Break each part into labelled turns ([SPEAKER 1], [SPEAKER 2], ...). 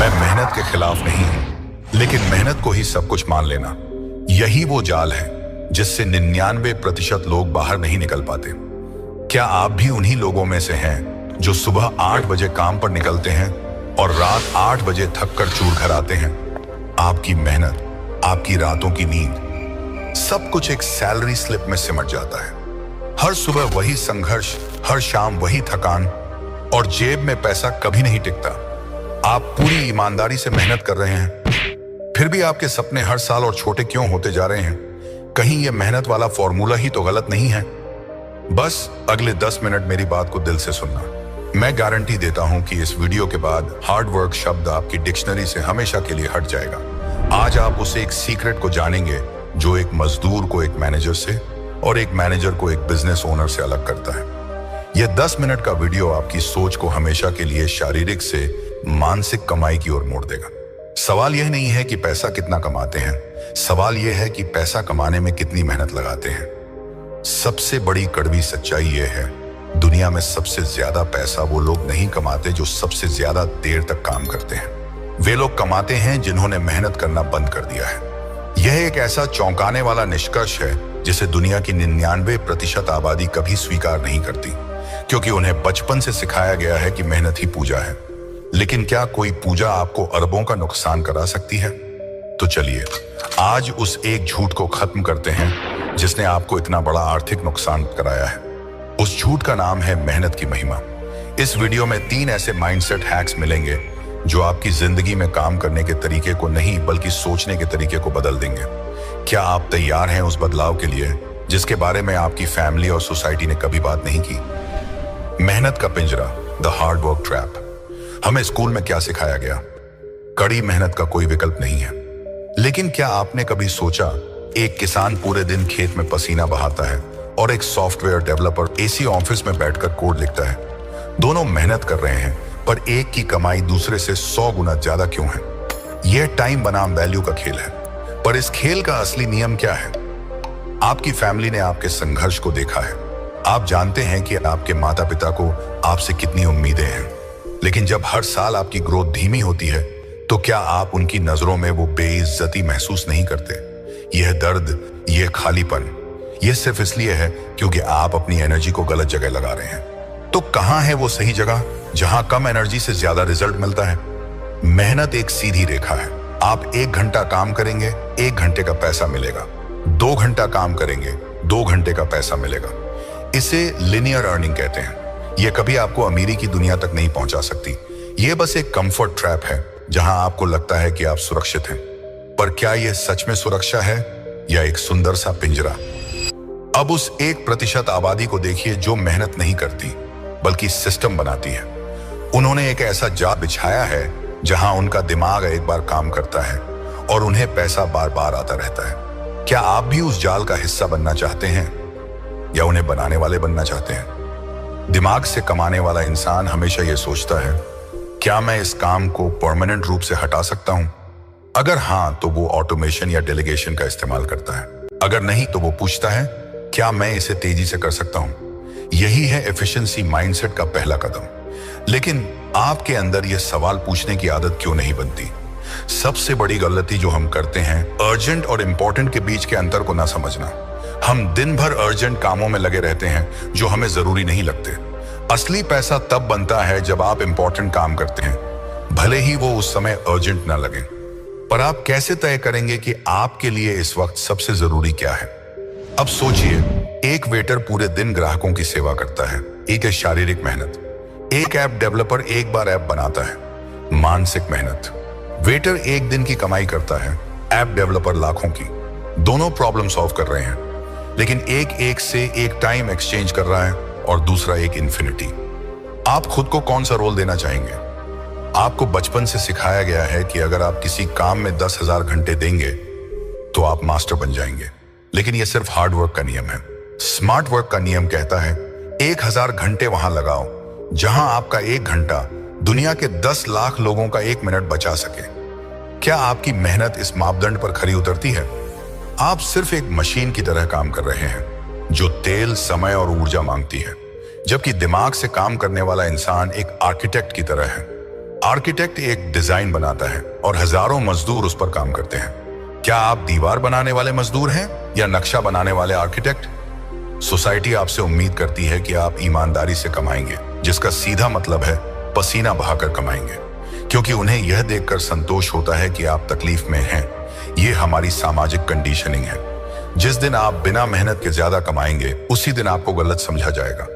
[SPEAKER 1] मैं मेहनत के खिलाफ नहीं हूं, लेकिन मेहनत को ही सब कुछ मान लेना, यही वो जाल है जिससे 99% लोग बाहर नहीं निकल पाते। क्या आप भी उन्हीं लोगों में से हैं जो सुबह 8 बजे काम पर निकलते हैं और रात 8 बजे थक कर चूर घर आते हैं? आपकी मेहनत, आपकी रातों की नींद, सब कुछ एक सैलरी स्लिप में सिमट जाता है। हर सुबह वही संघर्ष, हर शाम वही थकान, और जेब में पैसा कभी नहीं टिकता। आप पूरी ईमानदारी से मेहनत कर रहे हैं, फिर भी आपके सपने हर साल और छोटे क्यों होते जा रहे हैं? कहीं ये मेहनत वाला फॉर्मूला ही तो गलत नहीं है? बस अगले 10 मिनट मेरी बात को दिल से सुनना। मैं गारंटी देता हूं कि इस वीडियो के बाद हार्ड वर्क शब्द आपकी डिक्शनरी से हमेशा के लिए हट जाएगा। आज आप उस एक सीक्रेट को जानेंगे जो एक मजदूर को एक मैनेजर से और एक मैनेजर को एक बिजनेस ओनर से अलग करता है। यह 10 मिनट का वीडियो आपकी सोच को हमेशा के लिए शारीरिक से मानसिक कमाई की ओर मोड़ देगा। सवाल यह नहीं है कि पैसा कितना कमाते हैं, सवाल यह है कि पैसा कमाने में कितनी मेहनत लगाते हैं। सबसे बड़ी कड़वी सच्चाई यह है, दुनिया में सबसे ज्यादा पैसा वो लोग नहीं कमाते जो सबसे ज्यादा देर तक काम करते हैं। वे लोग कमाते हैं जिन्होंने मेहनत करना बंद कर दिया है। यह एक ऐसा चौंकाने वाला निष्कर्ष है जिसे दुनिया की 99% आबादी कभी स्वीकार नहीं करती, क्योंकि उन्हें बचपन से सिखाया गया है कि मेहनत ही पूजा है। लेकिन क्या कोई पूजा आपको अरबों का नुकसान करा सकती है? तो चलिए आज उस एक झूठ को खत्म करते हैं जिसने आपको इतना बड़ा आर्थिक नुकसान कराया है। उस झूठ का नाम है मेहनत की महिमा। इस वीडियो में 3 ऐसे माइंडसेट हैक्स मिलेंगे जो आपकी जिंदगी में काम करने के तरीके को नहीं बल्कि सोचने के तरीके को बदल देंगे। क्या आप तैयार हैं उस बदलाव के लिए जिसके बारे में आपकी फैमिली और सोसाइटी ने कभी बात नहीं की? मेहनत का पिंजरा, द हार्ड वर्क ट्रैप। हमें स्कूल में क्या सिखाया गया? कड़ी मेहनत का कोई विकल्प नहीं है। लेकिन क्या आपने कभी सोचा, एक किसान पूरे दिन खेत में पसीना बहाता है और एक सॉफ्टवेयर डेवलपर एसी ऑफिस में बैठकर कोड लिखता है। दोनों मेहनत कर रहे हैं, पर एक की कमाई दूसरे से 100 गुना ज्यादा क्यों है? यह टाइम बनाम वैल्यू का खेल है। पर इस खेल का असली नियम क्या है? आपकी फैमिली ने आपके संघर्ष को देखा है। आप जानते हैं कि आपके माता पिता को आपसे कितनी उम्मीदें हैं। लेकिन जब हर साल आपकी ग्रोथ धीमी होती है, तो क्या आप उनकी नजरों में वो बेइज्जती महसूस नहीं करते? यह दर्द, यह खालीपन, यह सिर्फ इसलिए है क्योंकि आप अपनी एनर्जी को गलत जगह लगा रहे हैं। तो कहां है वो सही जगह जहां कम एनर्जी से ज्यादा रिजल्ट मिलता है? मेहनत एक सीधी रेखा है। आप 1 घंटा काम करेंगे, 1 घंटे का पैसा मिलेगा। 2 घंटा काम करेंगे, 2 घंटे का पैसा मिलेगा। इसे लिनियर अर्निंग कहते हैं। यह कभी आपको अमीरी की दुनिया तक नहीं पहुंचा सकती। यह बस एक कंफर्ट ट्रैप है जहां आपको लगता है कि आप सुरक्षित हैं। पर क्या यह सच में सुरक्षा है या एक सुंदर सा पिंजरा? अब उस 1% आबादी को देखिए जो मेहनत नहीं करती बल्कि सिस्टम बनाती है। उन्होंने एक ऐसा जाल बिछाया है जहां उनका दिमाग एक बार काम करता है और उन्हें पैसा बार बार आता रहता है। क्या आप भी उस जाल का हिस्सा बनना चाहते हैं या उन्हें बनाने वाले बनना चाहते हैं? दिमाग से कमाने वाला इंसान हमेशा यह सोचता है, क्या मैं इस काम को परमानेंट रूप से हटा सकता हूं? अगर हां, तो वो ऑटोमेशन या डेलीगेशन का इस्तेमाल करता है। अगर नहीं, तो वो पूछता है, क्या मैं इसे तेजी से कर सकता हूं? यही है एफिशिएंसी माइंडसेट का पहला कदम। लेकिन आपके अंदर यह सवाल पूछने की आदत क्यों नहीं बनती? सबसे बड़ी गलती जो हम करते हैं, अर्जेंट और इंपॉर्टेंट के बीच के अंतर को ना समझना। हम दिन भर अर्जेंट कामों में लगे रहते हैं जो हमें जरूरी नहीं लगते। असली पैसा तब बनता है जब आप इंपॉर्टेंट काम करते हैं, भले ही वो उस समय अर्जेंट ना लगे। पर आप कैसे तय करेंगे कि आपके लिए इस वक्त सबसे जरूरी क्या है? अब सोचिए, एक वेटर पूरे दिन ग्राहकों की सेवा करता है, एक है शारीरिक मेहनत। एक ऐप डेवलपर एक बार ऐप बनाता है, मानसिक मेहनत। वेटर 1 दिन की कमाई करता है, ऐप डेवलपर लाखों की। दोनों प्रॉब्लम सॉल्व कर रहे हैं, लेकिन एक से एक टाइम एक्सचेंज कर रहा है और दूसरा एक इन्फिनिटी। आप खुद को कौन सा रोल देना चाहेंगे? आपको बचपन से सिखाया गया है कि अगर आप किसी काम में 10,000 घंटे देंगे तो आप मास्टर बन जाएंगे। लेकिन यह सिर्फ हार्ड वर्क का नियम है। स्मार्ट वर्क का नियम कहता है 1000 घंटे वहां लगाओ जहां आपका 1 घंटा दुनिया के 10 लाख लोगों का 1 मिनट बचा सके। क्या आपकी मेहनत इस मापदंड पर खरी उतरती है? आप सिर्फ एक मशीन की तरह काम कर रहे हैं जो तेल, समय और ऊर्जा मांगती है, जबकि दिमाग से काम करने वाला इंसान एक आर्किटेक्ट की तरह है। आर्किटेक्ट एक डिजाइन बनाता है और हजारों मजदूर उस पर काम करते हैं। क्या आप दीवार बनाने वाले मजदूर हैं या नक्शा बनाने वाले आर्किटेक्ट? सोसाइटी आपसे उम्मीद करती है कि आप ईमानदारी से कमाएंगे, जिसका सीधा मतलब है पसीना बहाकर कमाएंगे, क्योंकि उन्हें यह देखकर संतोष होता है कि आप तकलीफ में हैं। ये हमारी सामाजिक कंडीशनिंग है। जिस दिन आप बिना मेहनत के ज्यादा कमाएंगे, उसी दिन आपको गलत समझा जाएगा।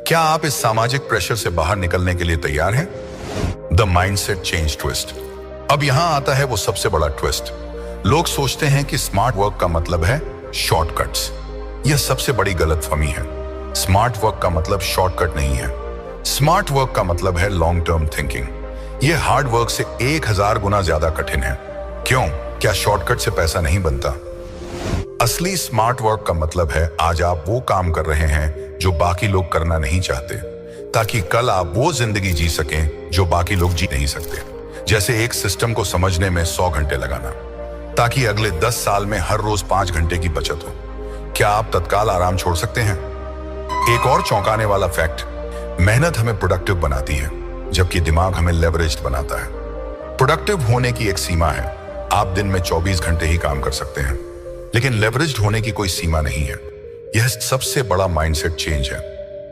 [SPEAKER 1] क्या आप इस सामाजिक प्रेशर से बाहर निकलने के लिए तैयार हैं? The mindset change twist. अब यहां आता है वो सबसे बड़ा ट्विस्ट। लोग सोचते हैं कि स्मार्ट वर्क का मतलब है शॉर्टकट्स। यह सबसे बड़ी गलतफहमी है। स्मार्ट वर्क का मतलब शॉर्टकट नहीं है। स्मार्ट वर्क का मतलब है लॉन्ग टर्म थिंकिंग। यह हार्ड वर्क से 1000 गुना ज्यादा कठिन है। क्यों? क्या शॉर्टकट से पैसा नहीं बनता? असली स्मार्ट वर्क का मतलब है आज आप वो काम कर रहे हैं जो बाकी लोग करना नहीं चाहते, ताकि कल आप वो जिंदगी जी सकें जो बाकी लोग जी नहीं सकते। जैसे एक सिस्टम को समझने में 100 घंटे लगाना, ताकि अगले 10 साल में हर रोज 5 घंटे की बचत हो। क्या आप तत्काल आराम छोड़ सकते हैं? एक और चौंकाने वाला फैक्ट, मेहनत हमें प्रोडक्टिव बनाती है, जबकि दिमाग हमें लेवरेज्ड बनाता है। प्रोडक्टिव होने की एक सीमा है। आप दिन में 24 घंटे ही काम कर सकते हैं, लेकिन लेवरेज्ड होने की कोई सीमा नहीं है। यह सबसे बड़ा माइंडसेट चेंज है।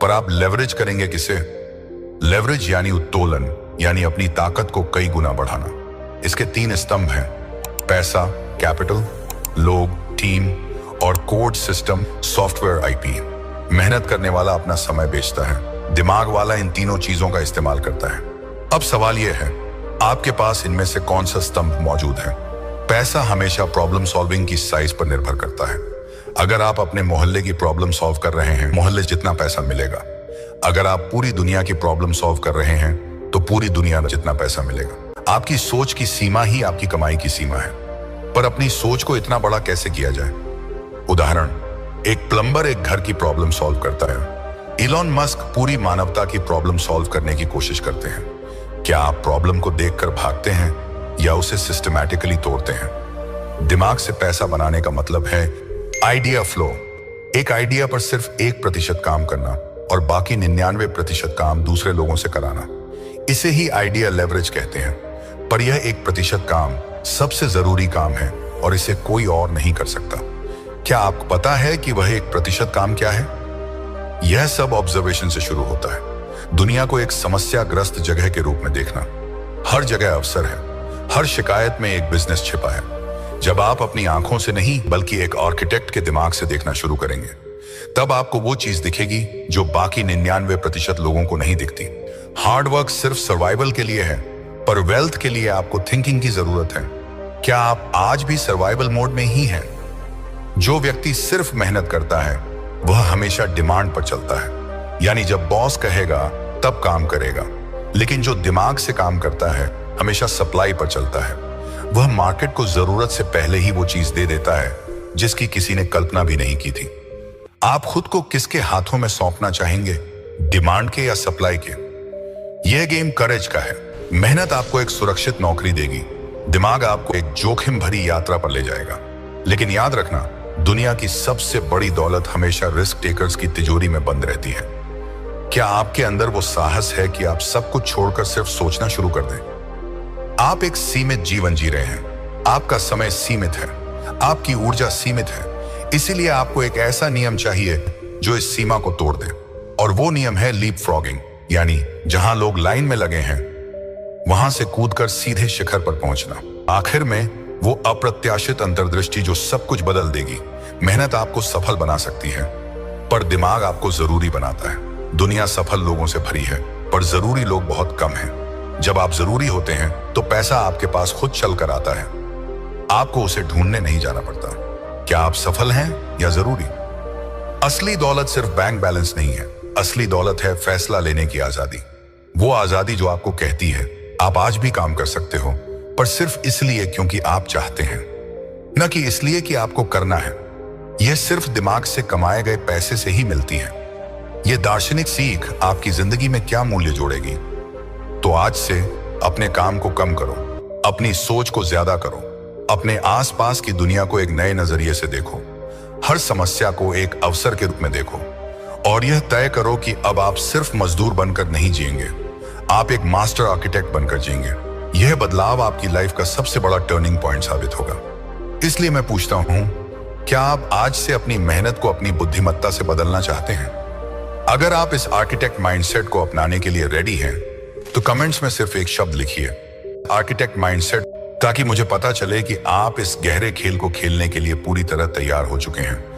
[SPEAKER 1] पर आप लेवरेज करेंगे किसे? लेवरेज यानी उत्तोलन, यानी अपनी ताकत को कई गुना बढ़ाना। इसके 3 स्तंभ हैं: पैसा, कैपिटल, लोग, टीम, और कोड सिस्टम, सॉफ्टवेयर, आईपी। मेहनत करने वाला अपना समय बेचता है, दिमाग वाला इन तीनों चीजों का इस्तेमाल करता है। अब सवाल यह है, आपके पास इनमें से कौन सा स्तंभ मौजूद है? पैसा हमेशा प्रॉब्लम सॉल्विंग की साइज पर निर्भर करता है। अगर आप अपने मोहल्ले की प्रॉब्लम सॉल्व कर रहे हैं, मोहल्ले जितना पैसा मिलेगा। अगर आप पूरी दुनिया की प्रॉब्लम सॉल्व कर रहे हैं, तो पूरी दुनिया में जितना पैसा मिलेगा। आपकी सोच की सीमा ही आपकी कमाई की सीमा है। पर अपनी सोच को इतना बड़ा कैसे किया जाए? उदाहरण, एक प्लम्बर एक घर की प्रॉब्लम सॉल्व करता है। इलॉन मस्क पूरी मानवता की प्रॉब्लम सॉल्व करने की कोशिश करते हैं। क्या आप प्रॉब्लम को देखकर भागते हैं या उसे सिस्टमैटिकली तोड़ते हैं? दिमाग से पैसा बनाने का मतलब है आइडिया फ्लो। एक आइडिया पर सिर्फ 1% काम करना और बाकी 99% काम दूसरे लोगों से कराना। इसे ही आइडिया लेवरेज कहते हैं। पर यह 1% काम सबसे जरूरी काम है और इसे कोई और नहीं कर सकता। क्या आपको पता है कि वह 1% काम क्या है? यह सब ऑब्जर्वेशन से शुरू होता है। दुनिया को एक समस्याग्रस्त जगह के रूप में देखना। हर जगह अवसर है, हर शिकायत में एक बिजनेस छिपा है। जब आप अपनी आंखों से नहीं बल्कि एक आर्किटेक्ट के दिमाग से देखना शुरू करेंगे, तब आपको वो चीज दिखेगी जो बाकी 99% लोगों को नहीं दिखती। हार्ड वर्क सिर्फ सर्वाइवल के लिए है, पर वेल्थ के लिए आपको थिंकिंग की जरूरत है। क्या आप आज भी सर्वाइवल मोड में ही हैं? जो व्यक्ति सिर्फ मेहनत करता है, वह हमेशा डिमांड पर चलता है, यानी जब बॉस कहेगा तब काम करेगा। लेकिन जो दिमाग से काम करता है, हमेशा सप्लाई पर चलता है। वह मार्केट को जरूरत से पहले ही वो चीज दे देता है जिसकी किसी ने कल्पना भी नहीं की थी। आप खुद को किसके हाथों में सौंपना चाहेंगे, डिमांड के या सप्लाई के? यह गेम करेज का है। मेहनत आपको एक सुरक्षित नौकरी देगी, दिमाग आपको एक जोखिम भरी यात्रा पर ले जाएगा। लेकिन याद रखना, दुनिया की सबसे बड़ी दौलत हमेशा रिस्क टेकर्स की तिजोरी में बंद रहती है। क्या आपके अंदर वो साहस है कि आप सब कुछ छोड़कर सिर्फ सोचना शुरू कर दें? आप एक सीमित जीवन जी रहे हैं, आपका समय सीमित है, आपकी ऊर्जा सीमित है। इसीलिए आपको एक ऐसा नियम चाहिए जो इस सीमा को तोड़ दे। और वो नियम है लीप फ्रॉगिंग, यानी जहां लोग लाइन में लगे हैं, वहां से कूदकर सीधे शिखर पर पहुंचना। आखिर में वो अप्रत्याशित अंतर्दृष्टि जो सब कुछ बदल देगी। मेहनत आपको सफल बना सकती है, पर दिमाग आपको जरूरी बनाता है। दुनिया सफल लोगों से भरी है, पर जरूरी लोग बहुत कम हैं। जब आप जरूरी होते हैं, तो पैसा आपके पास खुद चल कर आता है। आपको उसे ढूंढने नहीं जाना पड़ता। क्या आप सफल हैं या जरूरी? असली दौलत सिर्फ बैंक बैलेंस नहीं है। असली दौलत है फैसला लेने की आजादी। वो आजादी जो आपको कहती है आप आज भी काम कर सकते हो, पर सिर्फ इसलिए क्योंकि आप चाहते हैं, न कि इसलिए कि आपको करना है। यह सिर्फ दिमाग से कमाए गए पैसे से ही मिलती है। यह दार्शनिक सीख आपकी जिंदगी में क्या मूल्य जोड़ेगी? तो आज से अपने काम को कम करो, अपनी सोच को ज्यादा करो, अपने आसपास की दुनिया को एक नए नजरिए से देखो, हर समस्या को एक अवसर के रूप में देखो, और यह तय करो कि अब आप सिर्फ मजदूर बनकर नहीं जिएंगे, आप एक मास्टर आर्किटेक्ट बनकर जिएंगे। यह बदलाव आपकी लाइफ का सबसे बड़ा टर्निंग पॉइंट साबित होगा। इसलिए मैं पूछता हूं, क्या आप आज से अपनी मेहनत को अपनी बुद्धिमत्ता से बदलना चाहते हैं? अगर आप इस आर्किटेक्ट माइंडसेट को अपनाने के लिए रेडी हैं, तो कमेंट्स में सिर्फ एक शब्द लिखिए, आर्किटेक्ट माइंडसेट, ताकि मुझे पता चले कि आप इस गहरे खेल को खेलने के लिए पूरी तरह तैयार हो चुके हैं।